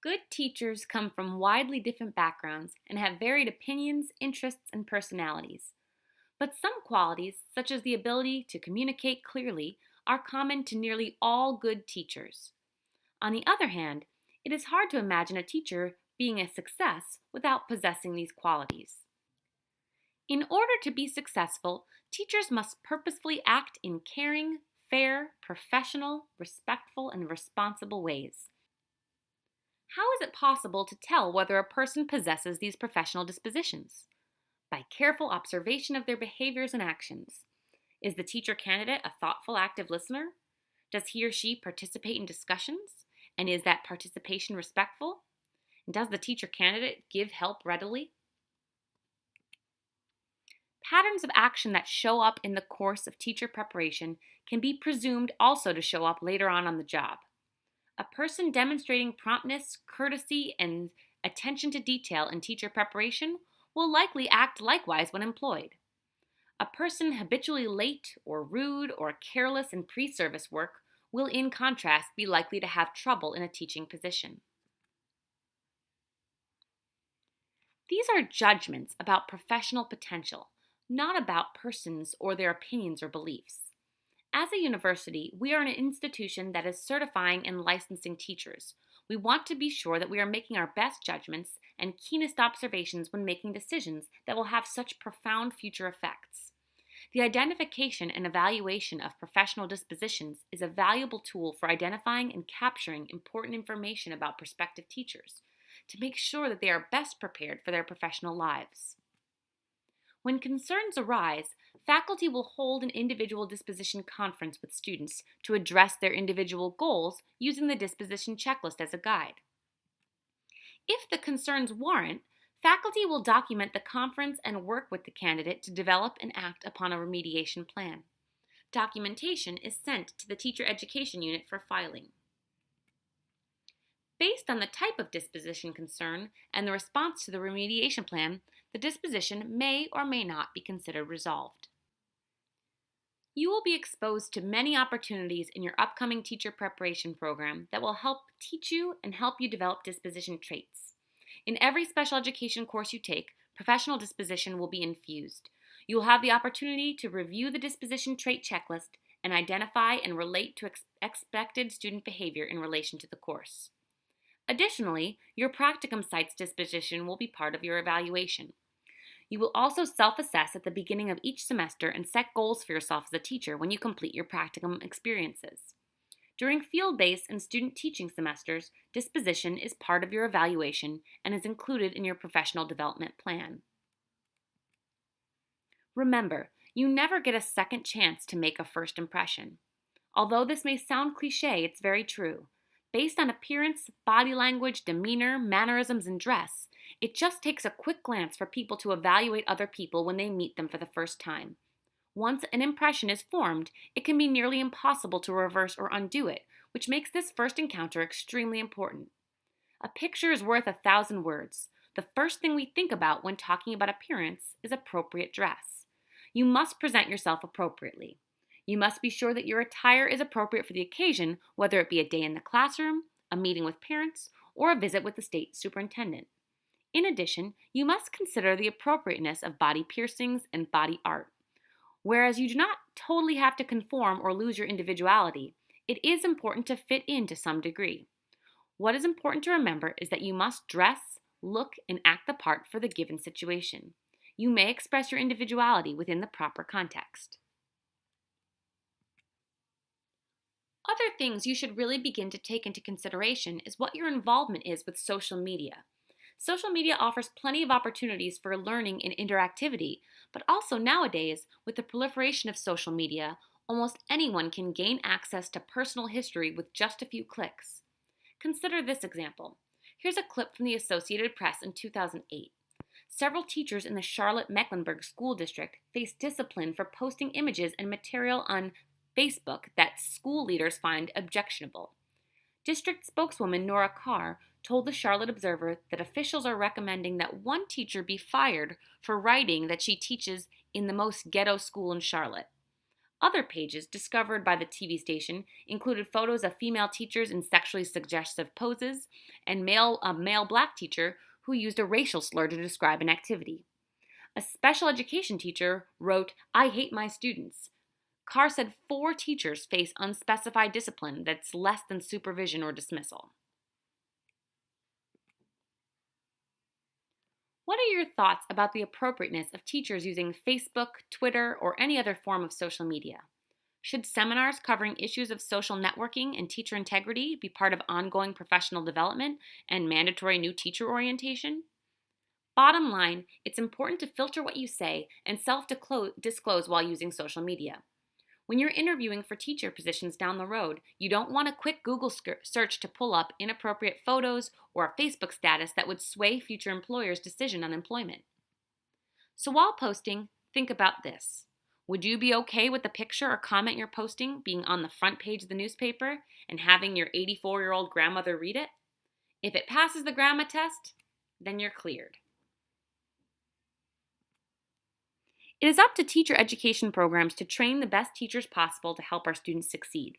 Good teachers come from widely different backgrounds and have varied opinions, interests, and personalities. But some qualities, such as the ability to communicate clearly, are common to nearly all good teachers. On the other hand, it is hard to imagine a teacher being a success without possessing these qualities. In order to be successful, teachers must purposefully act in caring, fair, professional, respectful, and responsible ways. How is it possible to tell whether a person possesses these professional dispositions? By careful observation of their behaviors and actions. Is the teacher candidate a thoughtful, active listener? Does he or she participate in discussions? And is that participation respectful? And does the teacher candidate give help readily? Patterns of action that show up in the course of teacher preparation can be presumed also to show up later on the job. A person demonstrating promptness, courtesy, and attention to detail in teacher preparation will likely act likewise when employed. A person habitually late or rude or careless in pre-service work will, in contrast, be likely to have trouble in a teaching position. These are judgments about professional potential, not about persons or their opinions or beliefs. As a university, we are an institution that is certifying and licensing teachers. We want to be sure that we are making our best judgments and keenest observations when making decisions that will have such profound future effects. The identification and evaluation of professional dispositions is a valuable tool for identifying and capturing important information about prospective teachers to make sure that they are best prepared for their professional lives. When concerns arise, faculty will hold an individual disposition conference with students to address their individual goals using the disposition checklist as a guide. If the concerns warrant, faculty will document the conference and work with the candidate to develop and act upon a remediation plan. Documentation is sent to the teacher education unit for filing. Based on the type of disposition concern and the response to the remediation plan, the disposition may or may not be considered resolved. You will be exposed to many opportunities in your upcoming teacher preparation program that will help teach you and help you develop disposition traits. In every special education course you take, professional disposition will be infused. You will have the opportunity to review the disposition trait checklist and identify and relate to expected student behavior in relation to the course. Additionally, your practicum site's disposition will be part of your evaluation. You will also self-assess at the beginning of each semester and set goals for yourself as a teacher when you complete your practicum experiences. During field-based and student teaching semesters, disposition is part of your evaluation and is included in your professional development plan. Remember, you never get a second chance to make a first impression. Although this may sound cliche, it's very true. Based on appearance, body language, demeanor, mannerisms, and dress, it just takes a quick glance for people to evaluate other people when they meet them for the first time. Once an impression is formed, it can be nearly impossible to reverse or undo it, which makes this first encounter extremely important. A picture is worth 1,000 words. The first thing we think about when talking about appearance is appropriate dress. You must present yourself appropriately. You must be sure that your attire is appropriate for the occasion, whether it be a day in the classroom, a meeting with parents, or a visit with the state superintendent. In addition, you must consider the appropriateness of body piercings and body art. Whereas you do not totally have to conform or lose your individuality, it is important to fit in to some degree. What is important to remember is that you must dress, look, and act the part for the given situation. You may express your individuality within the proper context. Other things you should really begin to take into consideration is what your involvement is with social media. Social media offers plenty of opportunities for learning and interactivity, but also nowadays, with the proliferation of social media, almost anyone can gain access to personal history with just a few clicks. Consider this example. Here's a clip from the Associated Press in 2008. Several teachers in the Charlotte-Mecklenburg School District faced discipline for posting images and material on Facebook that school leaders find objectionable. District spokeswoman Nora Carr told the Charlotte Observer that officials are recommending that one teacher be fired for writing that she teaches in the most ghetto school in Charlotte. Other pages discovered by the TV station included photos of female teachers in sexually suggestive poses and a male black teacher who used a racial slur to describe an activity. A special education teacher wrote, "I hate my students." Carr said 4 teachers face unspecified discipline that's less than supervision or dismissal. What are your thoughts about the appropriateness of teachers using Facebook, Twitter, or any other form of social media? Should seminars covering issues of social networking and teacher integrity be part of ongoing professional development and mandatory new teacher orientation? Bottom line, it's important to filter what you say and self-disclose while using social media. When you're interviewing for teacher positions down the road, you don't want a quick Google search to pull up inappropriate photos or a Facebook status that would sway future employers' decision on employment. So while posting, think about this. Would you be okay with the picture or comment you're posting being on the front page of the newspaper and having your 84-year-old grandmother read it? If it passes the grandma test, then you're cleared. It is up to teacher education programs to train the best teachers possible to help our students succeed.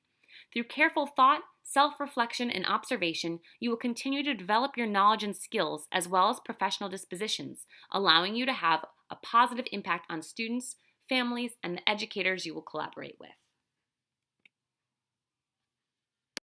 Through careful thought, self-reflection, and observation, you will continue to develop your knowledge and skills as well as professional dispositions, allowing you to have a positive impact on students, families, and the educators you will collaborate with.